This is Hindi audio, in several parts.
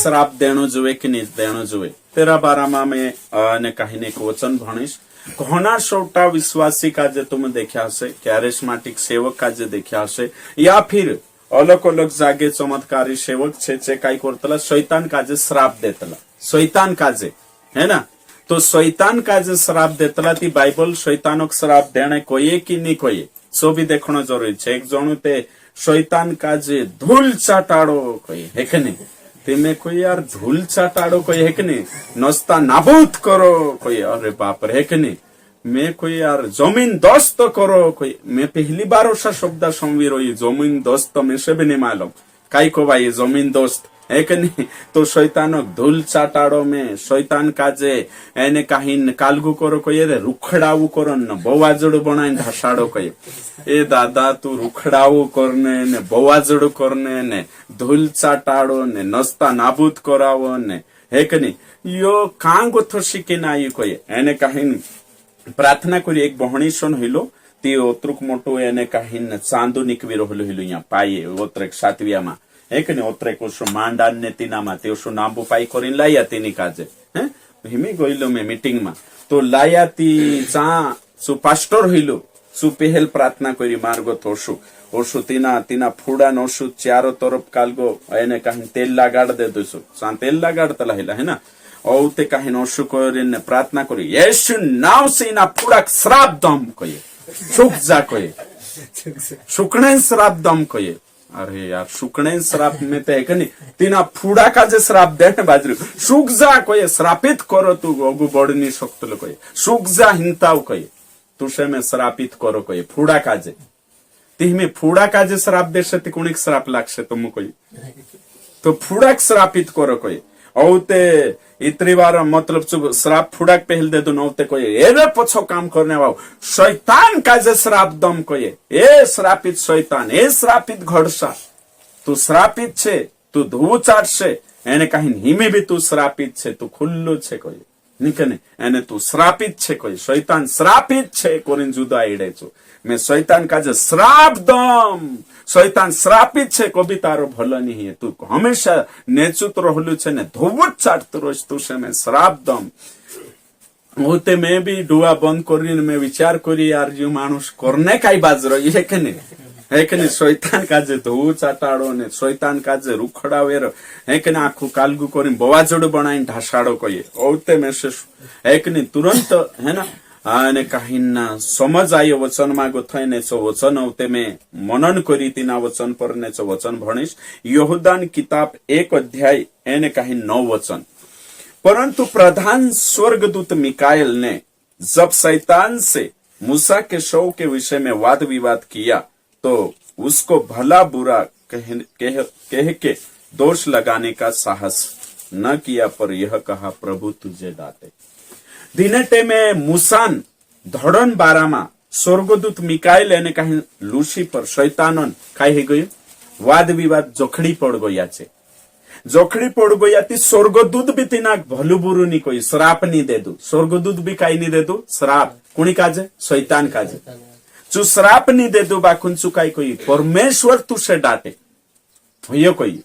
श्राप देणो जुए कि नहीं देणो जुए तेरा बारामा में ने कहीं ने एक वचन भणीश घना सोटा विश्वासी का जे तुम देखा से कैरिस्माटिक सेवक का जे देखा से या फिर अलग अलग जागे चमत्कारी सेवक छे काई करतला शैतान का जे श्राप देतला शैतान का जे है ना। तो शैतान का जे श्राप देतला ती बाइबल शैतानक श्राप देने कोई कि नहीं कोई सो भी देखना जरूरी है। एक जणु ते शैतान का जे धूल चाटाड़ो कोई है कि नहीं तेमे कोई यार धूल चाटाड़ो कोई है कि नहीं नस्ता नाबूद करो कोई अरे बाप रे है कि नहीं मैं कोई यार जमीन दोस्त करो कोई मैं पहली बार ऐसा शब्द सुन रही जमीन दोस्त में से भी नहीं मालूम काई को भाई जमीन दोस्त है कि नहीं। तो शैतान धूल चाटाड़ो में शैतान का जे एने कहीं कालगू करो कोई रे रुखड़ाऊ करो न बवाजड़ बनाई ढसाड़ो कोई ए दादा तू रुखड़ाऊ करने ने बवाजड़ करने ने धूल चाटाड़ो ने नस्ता नाबूद करावो ने है कि नहीं यो कां गोथो शिकिन आई कोई एने कहीं प्रार्थना करी एक बहणी सन हईलो ती ओतरुक मोटो एने कहीं चांदो निकवी रहलो हईलो यहाँ पाए ओतरेक सातविया मा एक ने ओतरेक ओसो मांडान ने तीना मा ते ओसो नांबू पाई करीन लाया तीनी काजे हैं हिमी गइलो में मीटिंग मा तो लाया ती चा सु पास्टर हईलो सु पहल प्रार्थना करी मार्गो तोसु ओसु तीना तीना फुड़ा नोसु चारों तरफ कालगो एने कहीं तेल लगाड़ दे दोसु सा तेल लगाड़ तला हिला है ना औते कहीं नोसु करिन प्रार्थना करी यीशु नाम से ना फुड़ा श्राप दम कोई सुख जा कोई सुकने श्राप दम कोई अरे यार सुकने श्राप में तो है कि नहीं तीना फुड़ा का जे श्राप देने बाजरू सुख जा कोई श्रापित करो तू अगु बढ़नी शक्त लो कोई सुख जा हिंताव कोई तुसे में श्रापित करो कोई फुड़ा का जे ती में फुड़ा का जे श्राप दे से कोणी श्राप लागसे तुम कोई तो फुड़ा श्रापित करो कोई औते इतनी बार मतलब श्राप फुड़ाक पहल दे दो नौते कोई एवे पछो काम करने वाओ शैतान का जे श्राप दम कोई ए श्रापित शैतान ए श्रापित घड़सा तू श्रापित छे तू धू चाट छे एने कहीं हिमे भी तू श्रापित छे तू खुल्लो छे कोई निकने एने तू श्रापित छे कोई शैतान श्रापित छे कोरिन जुदा एडे छो मैं शैतान का जे श्राप दम शैतान श्रापित छे कभी तारो भलो नहीं है तू हमेशा नेचुत रहलु छे ने धोवट चाटतो रोज तू से मैं श्राप दम होते मैं भी दुआ बंद करी मैं विचार करी यार जो मानुष करने काई बाज रही है कि नहीं शैतान का जे धोव चाटाड़ो ने शैतान का जे रुखड़ावेर है कि नहीं आखु कालगु करी बवाजड़ बनाई ढासाड़ो कहिए औते में से है कि नहीं तुरंत है ना आने कहीं ना समझ आयो वचन मागो थने छो वचन औते में मनन करी तीना वचन परने छो वचन भणीश यहूदान किताब 1 अध्याय एने कहीं 9 वचन परंतु प्रधान स्वर्गदूत मिकाएल ने जब शैतान से मूसा के शव के विषय में वाद विवाद किया तो उसको भला बुरा कह के दोष लगाने का साहस न किया पर यह कहा प्रभु तुझे डांटे दिनेटे में मुसान धड़न बारामा स्वर्गदूत मिकाएल एने कहीं लूसी पर शैतानन काई है गयो वाद विवाद जोखड़ी पड़ गया छे जोखड़ी पड़ गया ती स्वर्गदूत भी तीना भलु बुरु नहीं कोई श्राप नहीं दे दू स्वर्गदूत भी काई नहीं दे दू श्राप कुणी काजे शैतान काजे चु श्राप नहीं दे दू बाकुन चुकाई कोई परमेश्वर तुसे डांटे ये कोई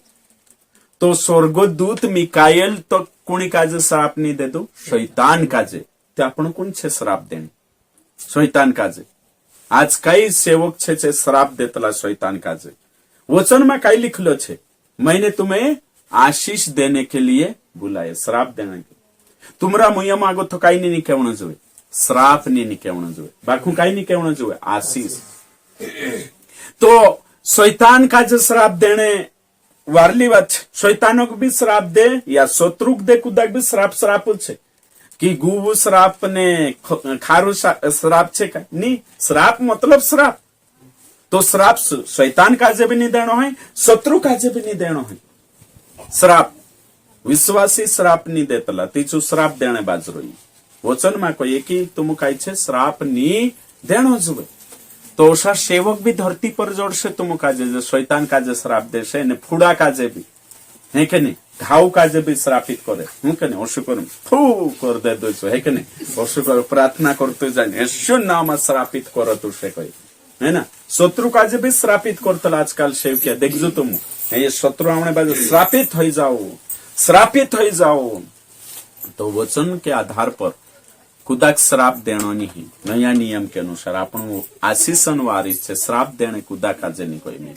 तो स्वर्गदूत मिकाएल तो कुणी काजे श्राप नहीं दे दो शैतान काजे ते आपण कोण छे श्राप देणे शैतान काजे आज कई सेवक छे श्राप देतला शैतान काजे वचन में कई लिखलो छे मैंने तुम्हें आशीष देने के लिए बुलाया श्राप देने के तुमरा मुया मागो तो कई नहीं कहना जोए श्राप नहीं कहना जोए बाकू कई नहीं कहना जोए आशीष तो शैतान काजे श्राप देने वारली बात शैतानों को भी श्राप दे या शत्रुक दे कुदाक भी श्राप छे कि गुबु श्राप ने खारू श्राप छे का नहीं श्राप मतलब श्राप तो श्राप शैतान काजे भी नहीं देनो है शत्रु काजे भी नहीं देनो है श्राप विश्वासी श्राप नहीं देतला तीचू श्राप देने बाज रही वचन में कोई कि तुम कही छे श्राप नहीं देनो जुए तो ओसा सेवक भी धरती पर जोड़से तुम काजे शैतान काजे श्राप देसे ने फुड़ा काजे भी है कि नहीं घाव काजे भी श्रापित करे हूं के नहीं ओसु कर फू कर दे दो है कि नहीं ओसु कर प्रार्थना करते जाए यीशु नाम श्रापित करो तुसे कोई है ना शत्रु काजे भी श्रापित करतला आजकल सेवकिया देखजो तुम ये शत्रु आमने बाजू श्रापित हो जाओ श्रापित हो जाओ, तो वचन के आधार पर कुदाक श्राप देना नहीं। नया नियम के अनुसार आपण आशीषन वारिस छे, श्राप देने कुदा काजे नहीं कोई नहीं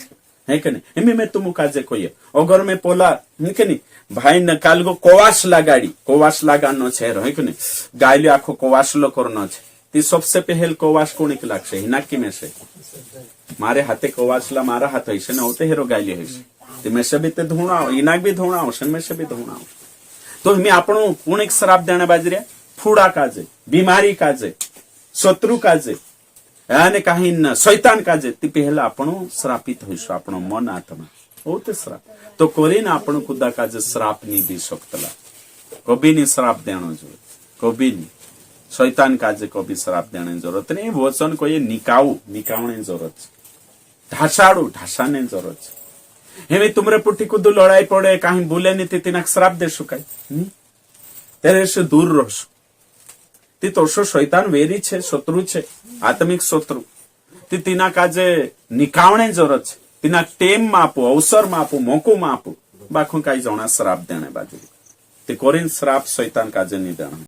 है कि नहीं। एमे मैं तुम काजे कोई अगर मैं पोला है कि नहीं भाई न काल गो कोवास लगाड़ी, कोवास लगानो छे है कि नहीं, गायले आखो कोवासलो करनो छे, ती सबसे पहल कोवास कोणिक लागशे हिनाकी में से मारे हाथे कोवासला मारा हाथ हईशे ने होते हेरो गायले हईशे, ते में से भी ते धुणाओ इनाक भी धुणाओ शन में से भी धुणाओ। तो हमें आपणो कोणिक श्राप देने बाजरे फूडा काजे, बीमारी काजे, शत्रु काजे यानी कहीं शैतान काजे, ती पहला आपणो श्रापित होईशो आपणो मन आत्मा होते श्राप। तो कोरीने आपणो कुदा काजे श्राप नहीं दी सकतला, कभी नहीं श्राप देनो जो, कभी नहीं शैतान काजे कभी श्राप देने जरूरत नहीं। वचन को ये निकावने जरूरत, ढासाड़ू ढासाने जरूरत। हेमे तुमरे पुटी कुदू लड़ाई पड़े कहीं बोले नहीं तीना श्राप देशो कई तेरे से दूर रहो। ती तो शैतान वेरी छे, शत्रु छे, आत्मिक शत्रु, ती तीना काजे निकावने जरूरत छे, तीना टेम में आपो, अवसर में आपो, मौको में आपो, बाखू कई जणा श्राप देने बाजू ते कोरीन श्राप शैतान काजे नहीं देना।